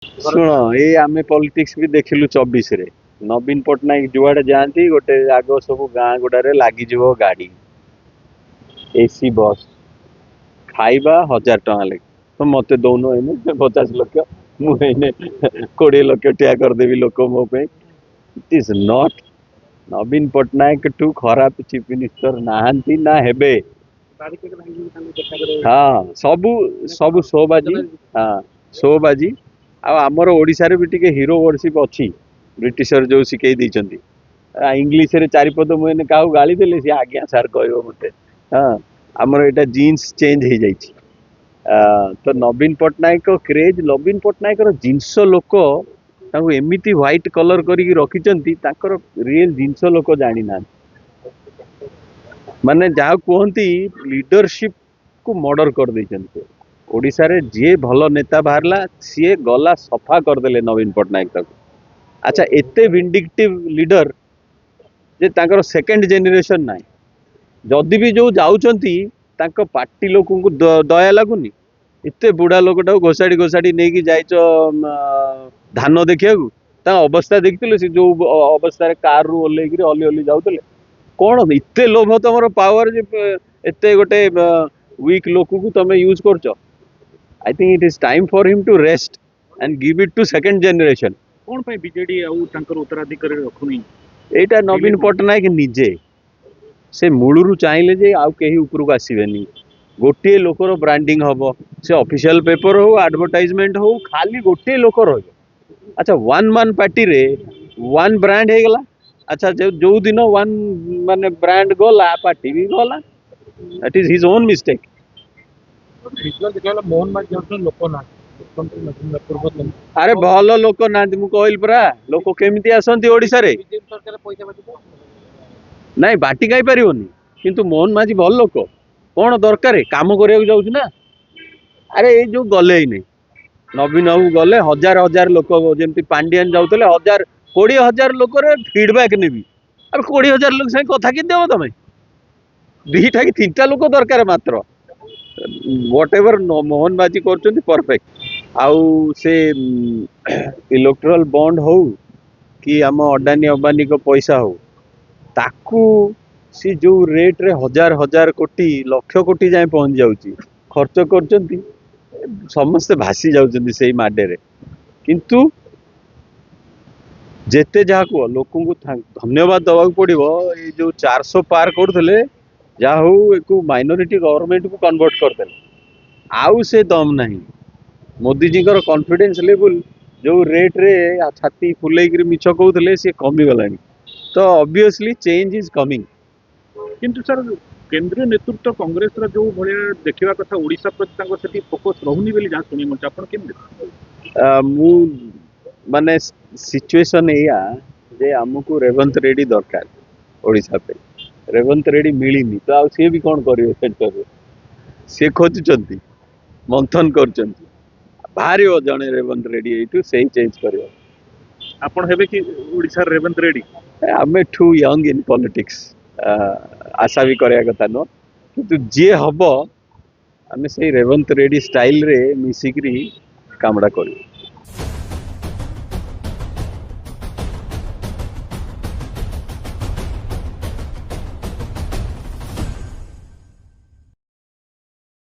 शुण ये आम पॉलिटिक्स भी देखिलु 24 रे नवीन पट्टनायक जुआड़े जाती गोटे आग सब गाँ गुड़े लगिज गाड़ी एसी बस खाइबा 1000 टका लगे तो मत दौन एने 50 लाख मुझे 20 लाख टिया करदेवी लोक मो it is not Naveen Patnaik टू खराब चीफ मिनिस्टर नहांती ना हेबे। हाँ सबू सबू शोबाजी। हाँ शोबाजी आमर ओडिशा भी टिके हीरो वर्शिप अच्छी ब्रिटिशर जो शिखई देइचंती इंग्लीश रे चारिपद मुझे क्या गाली देले सी आज्ञा सार कह मत। हाँ आमर यहाँ जीन्स चेंज हो जाइए तो नवीन पट्टनायक क्रेज नवीन पट्टनायक जिनस लोक एमती व्हाइट कलर करके रखिंट रियल जिनस लोक जानी ना माने जहाँ कहती लीडरशिप को मर्डर कर देइचंती ओडिशा रे जे भल नेता बाहरला सी गला सफा करदे नवीन पट्टनायक तक। अच्छा एते विंडिक्टिव लीडर जे तांकर सेकेंड जेनेरेशन ना जदि भी जो जाऊँगी पार्टी लोक को दया लगुनि एते बुढ़ा लोकटा घोषाड़ी घोषाड़ी नहीं कि जाइच धान देखा अवस्था देखिए से जो अवस्था कार रु ओल्ल हली हली जाऊे कौन एते लोभ तुम पावर एत गोटे वीक लोक को तुम यूज कर। I think it is time for him to rest and give it to second generation. कौन पे बीजेडी उत्तराधिकारी रखुनी एटा नवीन पट्टनायक निजे से मूलरू चाहिए जे आउ कहीं उपरको आसबेनी गोटे लोकर ब्रांडिंग हम से ऑफिशियल पेपर हो एडवर्टाइजमेंट हो खाली गोटे लोक रही। अच्छा वन मान पार्टी रे वन ब्रांड हो गला। अच्छा जो दिन वन माने ब्रांड गला पार्टी भी गला that is his own mistake. Mohan लोक ना अरे भल लोक ना कहल परा लोक केमी आसती ओडिशा रे नाई बाटी खाई पारिबनी किंतु मोहन माझी भल लोक कौन दरकार काम करने जाऊँ ना। अरे ये जो गले ही नहीं नवीन बाबू गले हजार हजार लोक जमी पांडियान जाते 20,000 लोक फीडबैक नेबी अब 20,000 लोक संगे कथा कि देव तुम दीटा कि 3टा लोक दरकार मात्र व्हाट एवर मोहन बाजी कर परफेक्ट। आउ से इलेक्ट्रल बॉन्ड हो कि आम अडानी अंबानी को पैसा हो ताकू सी जो रेट रे हजार हजार कोटी लक्ष कोटी जाए पहुंच जाऊँगी खर्च कर समस्ते भासी जाऊँच से माडे किंतु जेते जहाँ को लोक को धन्यवाद दवा पड़ो ये जो 400 पार करते जहाँ हूँ माइनॉरिटी गवर्नमेंट को कन्वर्ट करदे आउ से दम नहीं मोदी जी कॉन्फिडेंस लेवल जो रेट रे छाती फुल मिछ कहते सी कमी गला तो ऑब्वियसली चेंज इज कमिंग। किंतु सर केंद्रीय नेतृत्व कांग्रेस रा जो भलिया देखिबा कथा ओडिशा प्रति फोकस रहुनी बेली जा सुनी मन आपण केम मु माने सिचुएशन एया जे हमको रेवंत रेड्डी दरकार ओडिशा पे रेवंत रेड्डी मिलनी तो आ सी भी कौन करिवे सेंटर सी खोजुचंती मंथन करचंती भारी जने रेवंत रेड्डी एटू सही चेंज करियो आपण हेबे कि ओडिशा रेवंत रेड्डी आमे टू यंग इन पॉलिटिक्स आशा भी करिया कथा न किंतु जे हबो आमे से रेवंत रेड्डी स्टाइल रे मिसिकरी कामडा करियो।